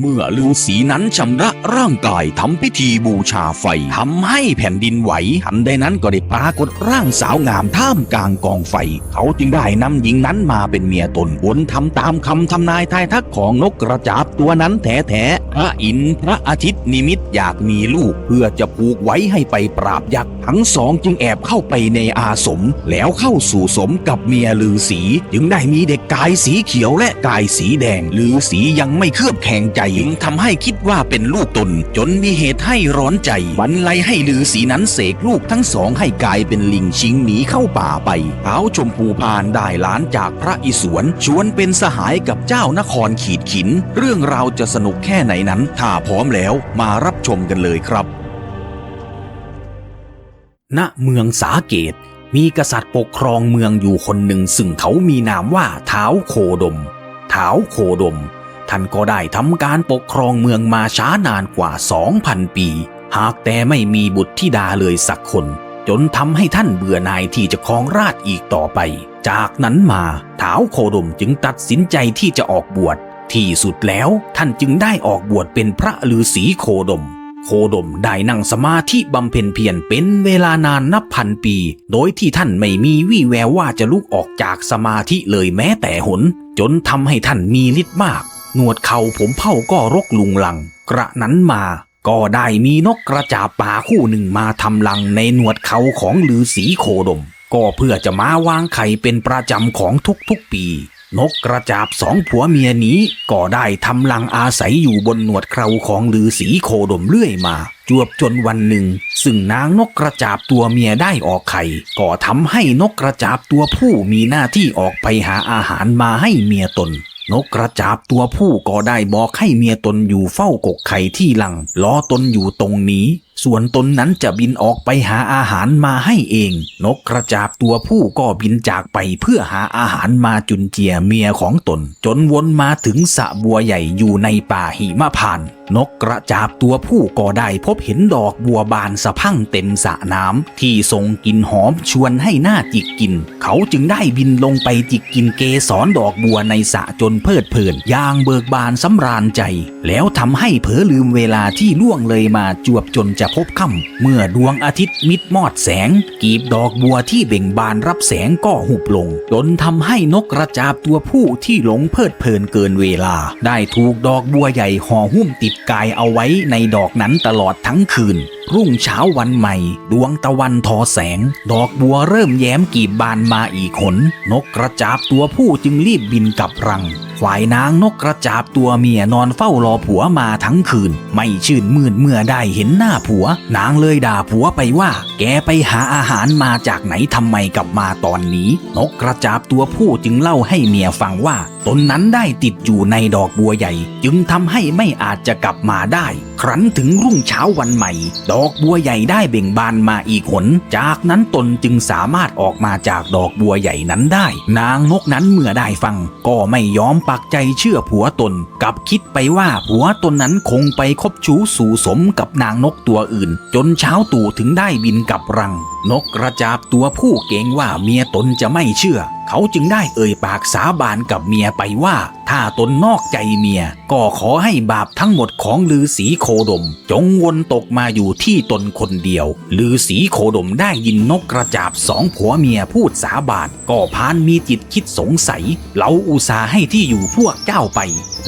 เมื่อฤาษีนั้นชำระร่างกายทำพิธีบูชาไฟทำให้แผ่นดินไหวทันใดนั้นก็ได้ปรากฏร่างสาวงามท่ามกลางกองไฟเขาจึงได้นำหญิงนั้นมาเป็นเมียตนวนทำตามคำทำนายทายทักของนกกระจาบตัวนั้นแท้ๆพระอินทร์พระอาทิตย์นิมิตอยากมีลูกเพื่อจะผูกไว้ให้ไปปราบยักษ์ทั้งสองจึงแอบเข้าไปในอาสมแล้วเข้าสู่สมกับเมียฤาษีจึงได้มีเด็กกายสีเขียวและกายสีแดงฤาษียังไม่เคลือบแคลงใจจึงทำให้คิดว่าเป็นลูกตนจนมีเหตุให้ร้อนใจบรรลัยให้ฤาษีนั้นเสกลูกทั้งสองให้กลายเป็นลิงชิงหนีเข้าป่าไปท้าวชมพูพานได้หลานจากพระอิศวรชวนเป็นสหายกับเจ้านครขีดขินเรื่องราวจะสนุกแค่ไหนนั้นถ้าพร้อมแล้วมารับชมกันเลยครับณเมืองสาเกตมีกษัตริย์ปกครองเมืองอยู่คนหนึ่งซึ่งเขามีนามว่าท้าวโคดมท้าวโคดมท่านก็ได้ทำการปกครองเมืองมาช้านานกว่า 2,000 ปีหากแต่ไม่มีบุตรธิดาเลยสักคนจนทำให้ท่านเบื่อหน่ายที่จะครองราชย์อีกต่อไปจากนั้นมาท้าวโคดมจึงตัดสินใจที่จะออกบวชที่สุดแล้วท่านจึงได้ออกบวชเป็นพระฤาษีโคดมได้นั่งสมาธิบำเพ็ญเพียรเป็นเวลานานนับพันปีโดยที่ท่านไม่มีวี่แววว่าจะลุกออกจากสมาธิเลยแม้แต่หนจนทำให้ท่านมีฤทธิ์มากหนวดเข่าผมเผ่าก็รกลุงลังกระนั้นมาก็ได้มีนกกระจาบป่าคู่หนึ่งมาทำรังในหนวดเขาของฤาษีโคดมก็เพื่อจะมาวางไข่เป็นประจำของทุกๆปีนกกระจาบสองผัวเมียนี้ก็ได้ทำรังอาศัยอยู่บนหนวดเคราของฤาษีโคดมเรื่อยมาจวบจนวันหนึ่งซึ่งนางนกกระจาบตัวเมียได้ออกไข่ก็ทำให้นกกระจาบตัวผู้มีหน้าที่ออกไปหาอาหารมาให้เมียตนนกกระจาบตัวผู้ก็ได้บอกให้เมียตนอยู่เฝ้ากกไข่ที่รังรอตนอยู่ตรงนี้ส่วนตนนั้นจะบินออกไปหาอาหารมาให้เองนกกระจาบตัวผู้ก็บินจากไปเพื่อหาอาหารมาจุนเจียเมียของตนจนวนมาถึงสระบัวใหญ่อยู่ในป่าหิมพานต์นกกระจาบตัวผู้ก็ได้พบเห็นดอกบัวบานสะพรั่งเต็มสระน้ำที่ส่งกลิ่นหอมชวนให้หน้าจิกกินเขาจึงได้บินลงไปจิกกินเกสรดอกบัวในสระจนเพลิดเพลินอย่างเบิกบานสำราญใจแล้วทำให้เผลอลืมเวลาที่ล่วงเลยมาจวบจนจะพบค่ำเมื่อดวงอาทิตย์มิดมอดแสงกีบดอกบัวที่เบ่งบานรับแสงก็หุบลงจนทำให้นกกระจาบตัวผู้ที่หลงเพลิดเพลินเกินเวลาได้ถูกดอกบัวใหญ่ห่อหุ้มติดกายเอาไว้ในดอกนั้นตลอดทั้งคืนรุ่งเช้าวันใหม่ดวงตะวันทอแสงดอกบัวเริ่มแย้มกีบบานมาอีกหนนกกระจาบตัวผู้จึงรีบบินกลับรังฝ่ายนางนกกระจาบตัวเมียนอนเฝ้ารอผัวมาทั้งคืนไม่ชื่นมื่นเมื่อได้เห็นหน้าผัวนางเลยด่าผัวไปว่าแกไปหาอาหารมาจากไหนทำไมกลับมาตอนนี้นกกระจาบตัวผู้จึงเล่าให้เมียฟังว่าตนนั้นได้ติดอยู่ในดอกบัวใหญ่จึงทำให้ไม่อาจจะกลับมาได้ครั้นถึงรุ่งเช้าวันใหม่ดอกบัวใหญ่ได้เบ่งบานมาอีกหนจากนั้นตนจึงสามารถออกมาจากดอกบัวใหญ่นั้นได้นางนกนั้นเมื่อได้ฟังก็ไม่ยอมปักใจเชื่อผัวตนกลับคิดไปว่าผัวตนนั้นคงไปคบชู้สู่สมกับนางนกตัวอื่นจนเช้าตู่ถึงได้บินกลับรังนกกระจาบตัวผู้เกรงว่าเมียตนจะไม่เชื่อเขาจึงได้เอ่ยปากสาบานกับเมียไปว่าถ้าตนนอกใจเมียก็ขอให้บาปทั้งหมดของฤาษีโคดมจงวนตกมาอยู่ที่ตนคนเดียวฤาษีโคดมได้ยินนกกระจาบสองผัวเมียพูดสาบานก็พานมีจิตคิดสงสัยเราอุตส่าห์ให้ที่อยู่พวกเจ้าไป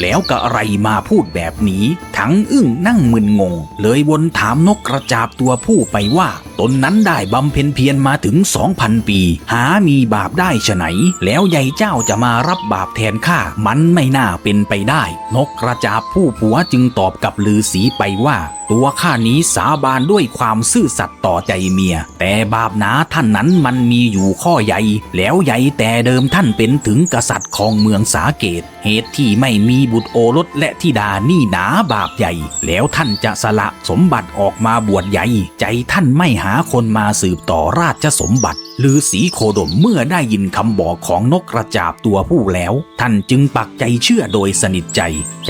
แล้วก็อะไรมาพูดแบบนี้ทั้งอึ้งนั่งมึนงงเลยวนถามนกกระจาบตัวผู้ไปว่าตนนั้นได้บำเพ็ญเพียรมาถึง 2,000 ปีหามีบาปได้ฉะไหนแล้วยายเจ้าจะมารับบาปแทนข้ามันไม่น่าเป็นไปได้นกกระจาบผู้ผัวจึงตอบกับฤาษีไปว่าตัวข้านี้สาบานด้วยความซื่อสัตย์ต่อใจเมียแต่บาปหนาท่านนั้นมันมีอยู่ข้อใหญ่แล้วใหญ่แต่เดิมท่านเป็นถึงกษัตริย์ของเมืองสาเกตเหตุที่ไม่มีบุตรโอรสและธิดานี่หนาบาปใหญ่แล้วท่านจะสละสมบัติออกมาบวชใหญ่ใจท่านไม่หาคนมาสืบต่อราชสมบัติฤาษีโคดมเมื่อได้ยินคำบอกของนกกระจาบตัวผู้แล้วท่านจึงปักใจเชื่อโดยสนิทใจ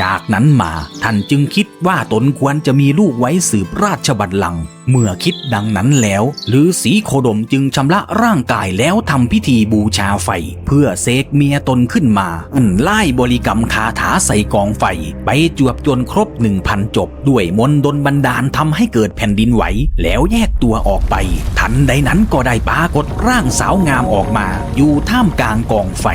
จากนั้นมาท่านจึงคิดว่าตนควรจะมีลูกไว้สืบราชบัลลังก์ เมื่อคิดดังนั้นแล้วฤาษีโคดมจึงชำระร่างกายแล้วทำพิธีบูชาไฟเพื่อเสกเมียตนขึ้นมาไล่บริกรรมคาถาใส่กองไฟไปจวบจนครบ 1,000 จบด้วยมนต์ดลบันดาลทำให้เกิดแผ่นดินไหวแล้วแยกตัวออกไปทันใดนั้นก็ได้ปรากฏร่างสาวงามออกมาอยู่ท่ามกลางกองไฟ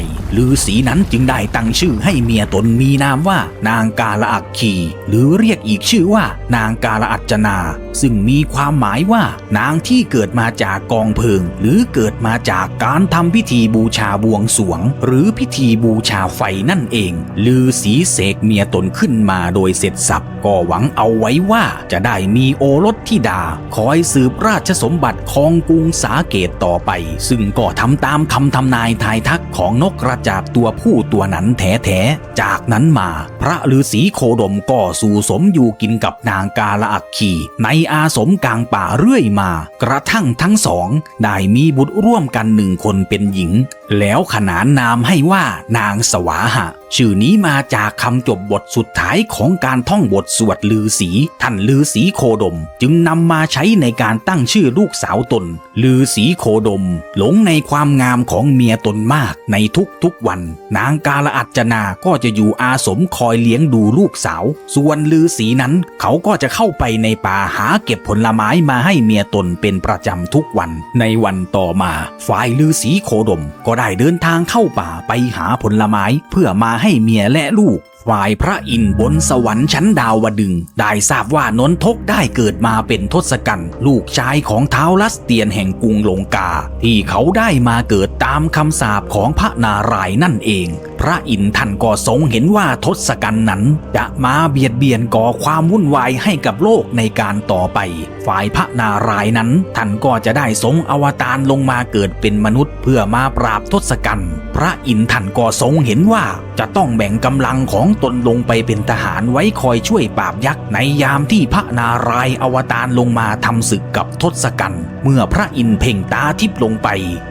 ฤาษีนั้นจึงได้ตั้งชื่อให้เมียตนมีนามว่านางกาลอัคคีหรือเรียกอีกชื่อว่านางกาลอัจจนาซึ่งมีความหมายว่านางที่เกิดมาจากกองเพลิงหรือเกิดมาจากการทำพิธีบูชาบวงสรวงหรือพิธีบูชาไฟนั่นเองฤาษีเสกเมียตนขึ้นมาโดยเสร็จสับก็หวังเอาไว้ว่าจะได้มีโอรสธิดาคอยสืบราชสมบัติของกรุงสาเกตต่อไปซึ่งก็ทำตามคำทำนายทายทักของนกกระจาบตัวผู้ตัวนั้นแท้ๆจากนั้นมาพระฤาษีโคดมก็สู่สมอยู่กินกับนางกาลอัคคีในอาสมกลางป่าเรื่อยมากระทั่งทั้งสองได้มีบุตรร่วมกัน1 คนเป็นหญิงแล้วขนานนามให้ว่านางสวาหะชื่อนี้มาจากคำจบบทสุดท้ายของการท่องบทสวดฤาษีท่านฤาษีโคดมจึงนำมาใช้ในการตั้งชื่อลูกสาวตนฤาษีโคดมหลงในความงามของเมียตนมากในทุกวันนางกาลอัจจนาก็จะอยู่อาสมคอยเลี้ยงดูลูกสาวส่วนฤาษีนั้นเขาก็จะเข้าไปในป่าหาเก็บผลไม้มาให้เมียตนเป็นประจำทุกวันในวันต่อมาฝ่ายฤาษีโคดมก็ได้เดินทางเข้าป่าไปหาผลไม้เพื่อมาให้เมียและลูกฝ่ายพระอินทร์บนสวรรค์ชั้นดาวดึงส์ได้ทราบว่านนทกได้เกิดมาเป็นทศกัณฐ์ลูกชายของท้าวลัสเตียนแห่งกรุงลงกาที่เขาได้มาเกิดตามคำสาปของพระนารายณ์นั่นเองพระอินทร์ท่านก็ทรงเห็นว่าทศกัณฐ์นั้นจะมาเบียดเบียนก่อความวุ่นวายให้กับโลกในการต่อไปฝ่ายพระนารายณ์นั้นท่านก็จะได้ทรงอวตารลงมาเกิดเป็นมนุษย์เพื่อมาปราบทศกัณฐ์พระอินทร์ท่านก็ทรงเห็นว่าจะต้องแบ่งกำลังของตนลงไปเป็นทหารไว้คอยช่วยปราบยักษ์ในยามที่พระนารายณ์อวตารลงมาทำศึกกับทศกัณฐ์เมื่อพระอินทร์เพ่งตาทิพย์ลงไป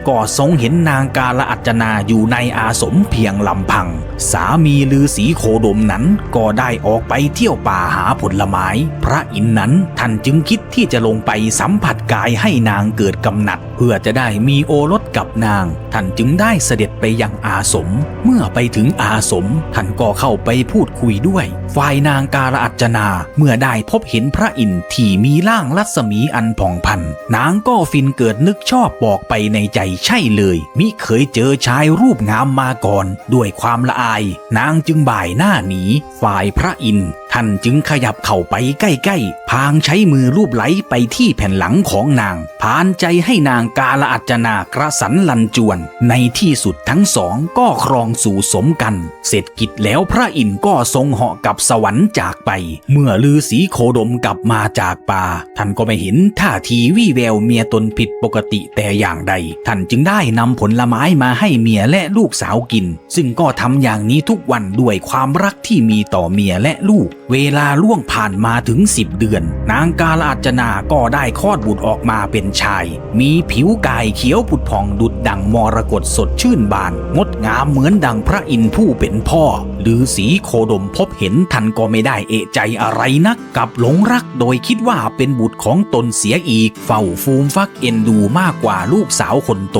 ก็ทรงเห็นนางกาลอัจจนาอยู่ในอาสมเพียงลำพังสามีฤาษีโคดมนั้นก็ได้ออกไปเที่ยวป่าหาผลไม้พระอินทร์นั้นท่านจึงคิดที่จะลงไปสัมผัสกายให้นางเกิดกำหนัดเพื่อจะได้มีโอรสกับนางท่านจึงได้เสด็จไปยังอาสมเมื่อไปถึงอาสมท่านก็เข้าไปพูดคุยด้วยฝ่ายนางกาลอัจจนาเมื่อได้พบเห็นพระอินทร์ที่มีร่างรัศมีอันผ่องพันนางก็ฟินเกิดนึกชอบบอกไปในใจใช่เลยมิเคยเจอชายรูปงามมาก่อนด้วยความละอายนางจึงบ่ายหน้าหนีฝ่ายพระอินทร์ท่านจึงขยับเข้าไปใกล้ๆพางใช้มือลูบไล้ไปที่แผ่นหลังของนางพานใจให้นางกาลอัจจนากระสันลันจวนในที่สุดทั้งสองก็ครองสู่สมกันเสร็จกิจแล้วพระอินทร์ก็ทรงเหาะกับสวรรค์จากไปเมื่อฤาษีโคดมกลับมาจากป่าท่านก็ไม่เห็นท่าทีวี่แววเมียตนผิดปกติแต่อย่างใดท่านจึงได้นำผลไม้มาให้เมียและลูกสาวกินซึ่งก็ทำอย่างนี้ทุกวันด้วยความรักที่มีต่อเมียและลูกเวลาล่วงผ่านมาถึง10 เดือนนางกาลอัจจนาก็ได้คลอดบุตรออกมาเป็นชายมีผิวกายเขียวผุดผ่องดุจดั่งมรกตสดชื่นบานงดงามเหมือนดั่งพระอินทร์ผู้เป็นพ่อฤาษีโคดมพบเห็นท่านก็ไม่ได้เอะใจอะไรนักกับหลงรักโดยคิดว่าเป็นบุตรของตนเสียอีกเฝ้าฟูมฟักเอ็นดูมากกว่าลูกสาวคนโต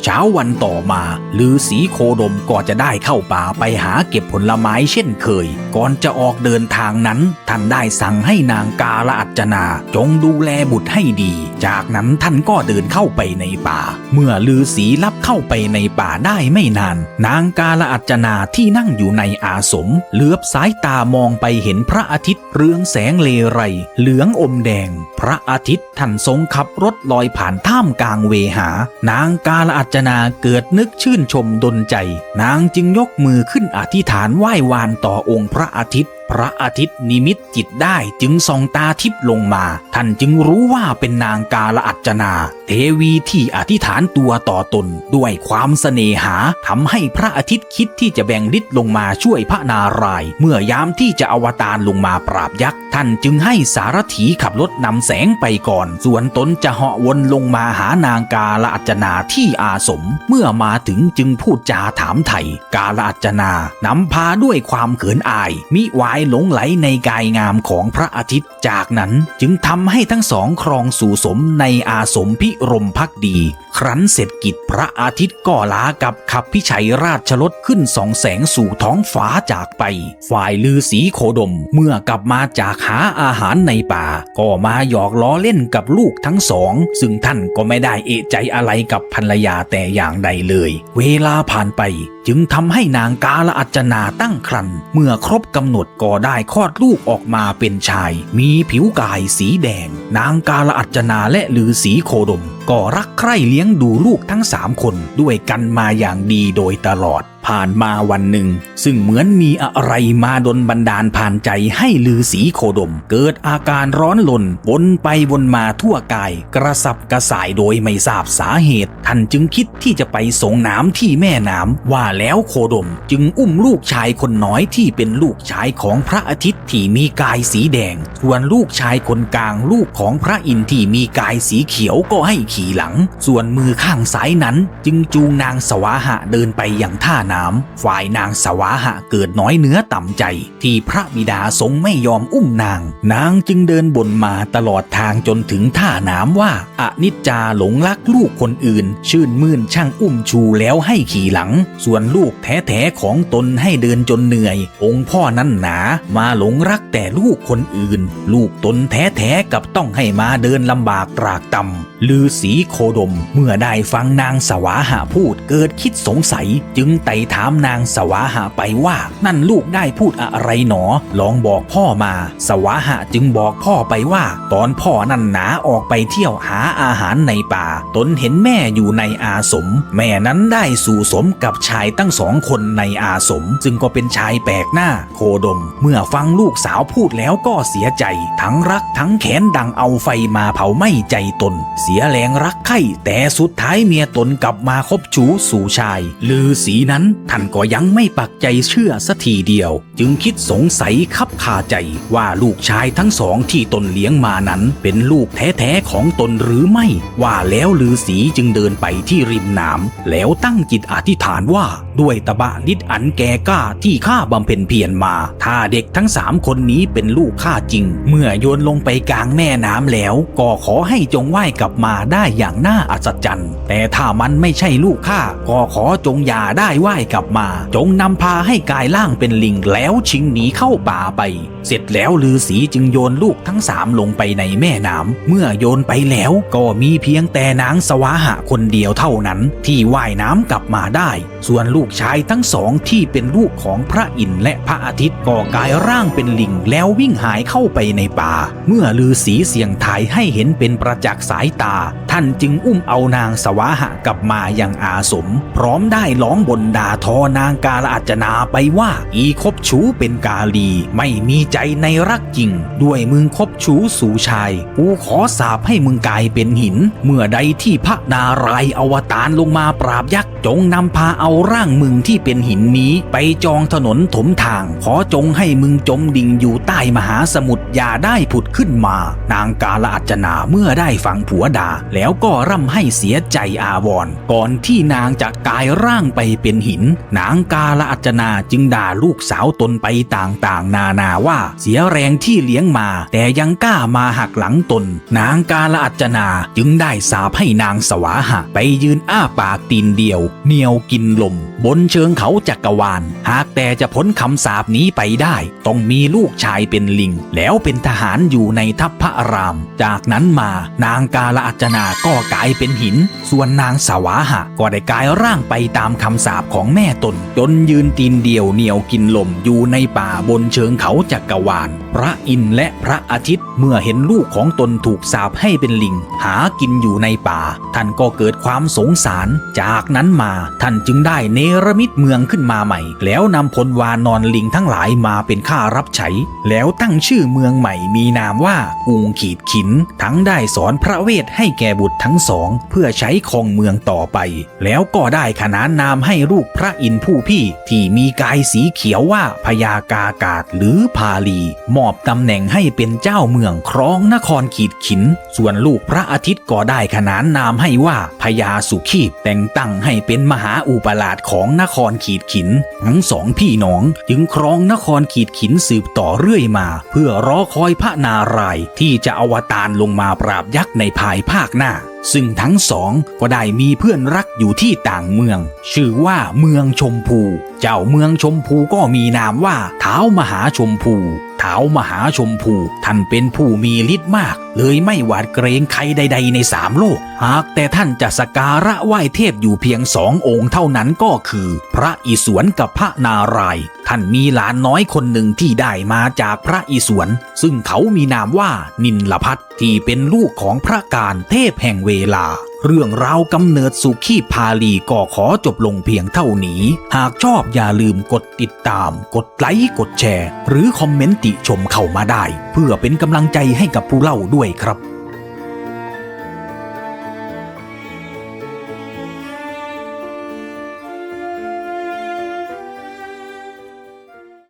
เช้าวันต่อมาฤาษีโคดมก็จะได้เข้าป่าไปหาเก็บผลไม้เช่นเคยก่อนจะออกเดินทางนั้นท่านได้สั่งให้นางกาลอัจจนาจงดูแลบุตรให้ดีจากนั้นท่านก็เดินเข้าไปในป่าเมื่อฤาษีลับเข้าไปในป่าได้ไม่นานนางกาลอัจจนาที่นั่งอยู่ในอาสมเหลือบสายตามองไปเห็นพระอาทิตย์เรืองแสงเลไรเหลืองอมแดงพระอาทิตย์ท่านทรงขับรถลอยผ่านท่ามกลางเวหานางกาลอัจจนาเกิดนึกชื่นชมดลใจนางจึงยกมือขึ้นอธิษฐานไหว้วานต่อองค์พระอาทิตย์พระอาทิตย์นิมิตจิตได้จึงส่องตาทิพย์ลงมาท่านจึงรู้ว่าเป็นนางกาลอัจจนาเทวีที่อธิษฐานตัวต่อตนด้วยความเสน่หาทำให้พระอาทิตย์คิดที่จะแบ่งฤทธิ์ลงมาช่วยพระนารายณ์เมื่อยามที่จะอวตารลงมาปราบยักษ์ ท่านจึงให้สารถีขับรถนำแสงไปก่อนส่วนตนจะเหาะวนลงมาหานางกาลอัจจนาที่อาสมเมื่อมาถึงจึงพูดจาถามไถ่กาลอัจจนานำพาด้วยความเขินอายมิวายหลงไหลในกายงามของพระอาทิตย์จากนั้นจึงทำให้ทั้งสองครองสู่สมในอาสมพิรมภักดีครั้นเสร็จกิจพระอาทิตย์ก็ลากับขับพิชัยราชรถขึ้นส่องแสงสู่ท้องฟ้าจากไปฝ่ายฤาษีโคดมเมื่อกลับมาจากหาอาหารในป่าก็มาหยอกล้อเล่นกับลูกทั้งสองซึ่งท่านก็ไม่ได้เอะใจอะไรกับภรรยาแต่อย่างใดเลยเวลาผ่านไปจึงทำให้นางกาลอัจจนาตั้งครรภ์เมื่อครบกำหนดก็ได้คลอดลูกออกมาเป็นชายมีผิวกายสีแดงนางกาลอัจจนาและฤาษีโคดมก็รักใคร่เลี้ยงดูลูกทั้ง3 คนด้วยกันมาอย่างดีโดยตลอดผ่านมาวันหนึ่งซึ่งเหมือนมีอะไรมาดลบันดาลผ่านใจให้ฤาษีโคดมเกิดอาการร้อนรนวนไปวนมาทั่วกายกระสับกระส่ายโดยไม่ทราบสาเหตุท่านจึงคิดที่จะไปส่งน้ำที่แม่น้ำว่าแล้วโคดมจึงอุ้มลูกชายคนน้อยที่เป็นลูกชายของพระอาทิตย์ที่มีกายสีแดงส่วนลูกชายคนกลางลูกของพระอินทร์ที่มีกายสีเขียวก็ให้ขี่หลังส่วนมือข้างซ้ายนั้นจึงจูงนางสวาหะเดินไปยังท่าน้ำฝ่ายนางสวาหะเกิดน้อยเนื้อต่ำใจที่พระบิดาทรงไม่ยอมอุ้มนางจึงเดินบ่นมาตลอดทางจนถึงท่าน้ำว่าอนิจจาหลงรักลูกคนอื่นชื่นมื่นช่างอุ้มชูแล้วให้ขี่หลังส่วนลูกแท้ๆของตนให้เดินจนเหนื่อยองค์พ่อนั้นหนามาหลงรักแต่ลูกคนอื่นลูกตนแท้ๆกับต้องให้มาเดินลำบากตรากต่ำฤาษีโคดมเมื่อได้ฟังนางสวาหะพูดเกิดคิดสงสัยจึงไต่ถามนางสวาหะไปว่านั่นลูกได้พูดอะไรหนอลองบอกพ่อมาสวาหะจึงบอกพ่อไปว่าตอนพ่อนั่นหนาออกไปเที่ยวหาอาหารในป่าตนเห็นแม่อยู่ในอาสมแม่นั้นได้สู่สมกับชายตั้ง2 คนในอาสมซึ่งก็เป็นชายแปลกหน้าโคดมเมื่อฟังลูกสาวพูดแล้วก็เสียใจทั้งรักทั้งแค้นดังเอาไฟมาเผาไหม้ใจตนเสียแรงรักใคร่แต่สุดท้ายเมียตนกลับมาคบชู้สู่ชายฤาษีนั้นท่านก็ยังไม่ปักใจเชื่อสักทีเดียวจึงคิดสงสัยคับคาใจว่าลูกชายทั้ง2ที่ตนเลี้ยงมานั้นเป็นลูกแท้ๆของตนหรือไม่ว่าแล้วฤาษีจึงเดินไปที่ริมน้ำแล้วตั้งจิตอธิษฐานว่าด้วยตบะฤทธิ์อันแก่กล้าที่ข้าบำเพ็ญเพียรมาถ้าเด็กทั้ง3 คนนี้เป็นลูกข้าจริงเมื่อโยนลงไปกลางแม่น้ำแล้วก็ขอให้จงว่ายกลับมาได้อย่างน่าอัศจรรย์แต่ถ้ามันไม่ใช่ลูกข้าก็ขอจงอย่าได้ว่ายกลับมาจงนำพาให้กายล่างเป็นลิงแล้วชิงหนีเข้าป่าไปเสร็จแล้วฤาษีจึงโยนลูกทั้ง3ลงไปในแม่น้ำเมื่อโยนไปแล้วก็มีเพียงแต่นางสวาหะคนเดียวเท่านั้นที่ว่ายน้ำกลับมาได้ส่วนลูกชายทั้ง2ที่เป็นลูกของพระอินทร์และพระอาทิตย์ก็กลายร่างเป็นลิงแล้ววิ่งหายเข้าไปในป่าเมื่อฤาษีเสี่ยงทายให้เห็นเป็นประจักษ์สายตาท่านจึงอุ้มเอานางสวาหะกลับมายังอาสมพร้อมได้ร้องบ่นด่าทอนางกาลอัจจนาไปว่าอีคบชู้เป็นกาลีไม่มีใจในรักจริงด้วยมึงคบชู้สู่ชายกูขอสาปให้มึงกลายเป็นหินเมื่อใดที่พระนารายณ์อวตารลงมาปราบยักษ์จงนำพาเอาร่างมึงที่เป็นหินนี้ไปจองถนนถมทางขอจงให้มึงจมดิ่งอยู่ใต้มหาสมุทรอย่าได้ผุดขึ้นมานางกาลอัจจนาเมื่อได้ฟังผัวด่าแล้วก็ร่ำให้เสียใจอาวรณ์ก่อนที่นางจะกลายร่างไปเป็นหินนางกาลอัจจนาจึงด่าลูกสาวตนไปต่างๆนานาว่าเสียแรงที่เลี้ยงมาแต่ยังกล้ามาหักหลังตนนางกาลอัจจนาจึงได้สาปให้นางสวาหะไปยืนอ้าปากตีนเดียวเหนียวกินลมบนเชิงเขาจักรวาลหากแต่จะพ้นคำสาปนี้ไปได้ต้องมีลูกชายเป็นลิงแล้วเป็นทหารอยู่ในทัพพระอารามจากนั้นมานางกาลอัจจนาก็กลายเป็นหินส่วนนางสวาหะก็ได้กลายร่างไปตามคำสาปของแม่ตนจนยืนตีนเดียวเหนียวกินลมอยู่ในป่าบนเชิงเขาจักรวาลพระอินทร์และพระอาทิตย์เมื่อเห็นลูกของตนถูกสาปให้เป็นลิงหากินอยู่ในป่าท่านก็เกิดความสงสารจากนั้นมาท่านจึงได้เนรมิตเมืองขึ้นมาใหม่แล้วนำพลวานอนลิงทั้งหลายมาเป็นข้ารับใช้แล้วตั้งชื่อเมืองใหม่มีนามว่ากรุงขีดขินทั้งได้สอนพระเวทให้แก่บุตรทั้ง2เพื่อใช้ครองเมืองต่อไปแล้วก็ได้ขนานนามให้ลูกพ ระอินทร์ผู้พี่ที่มีกายสีเขียวว่าพญากากาศหรือพาลีมอบตำแหน่งให้เป็นเจ้าเมืองครองนครขีดขินส่วนลูกพระอาทิตย์ก็ได้ขนานนามให้ว่าพญาสุขีบแต่งตั้งให้เป็นมหาอุปราชของนครขีดขินทั้งสองพี่น้องจึงครองนครขีดขินสืบต่อเรื่อยมาเพื่อรอคอยพระนารายณ์ที่จะอวตารลงมาปราบยักษ์ในภายภาคหน้าซึ่งทั้งสองก็ได้มีเพื่อนรักอยู่ที่ต่างเมืองชื่อว่าเมืองชมพูเจ้าเมืองชมพูก็มีนามว่าท้าวมหาชมพูท้าวมหาชมพูท่านเป็นผู้มีฤทธิ์มากเลยไม่หวาดเกรงใครใดๆในสามโลกหากแต่ท่านจะสักการะไหว้เทพอยู่เพียง2 องค์เท่านั้นก็คือพระอิศวรกับพระนารายณ์ท่านมีหลานน้อยคนหนึ่งที่ได้มาจากพระอิศวรซึ่งเขามีนามว่านินลพัทน์ที่เป็นลูกของพระการเทพแห่งเวลาเรื่องราวกำเนิดสุขีพาลีก็ขอจบลงเพียงเท่านี้หากชอบอย่าลืมกดติดตามกดไลค์กดแชร์หรือคอมเมนต์ติชมเข้ามาได้เพื่อเป็นกำลังใจให้กับผู้เล่าด้วยครับ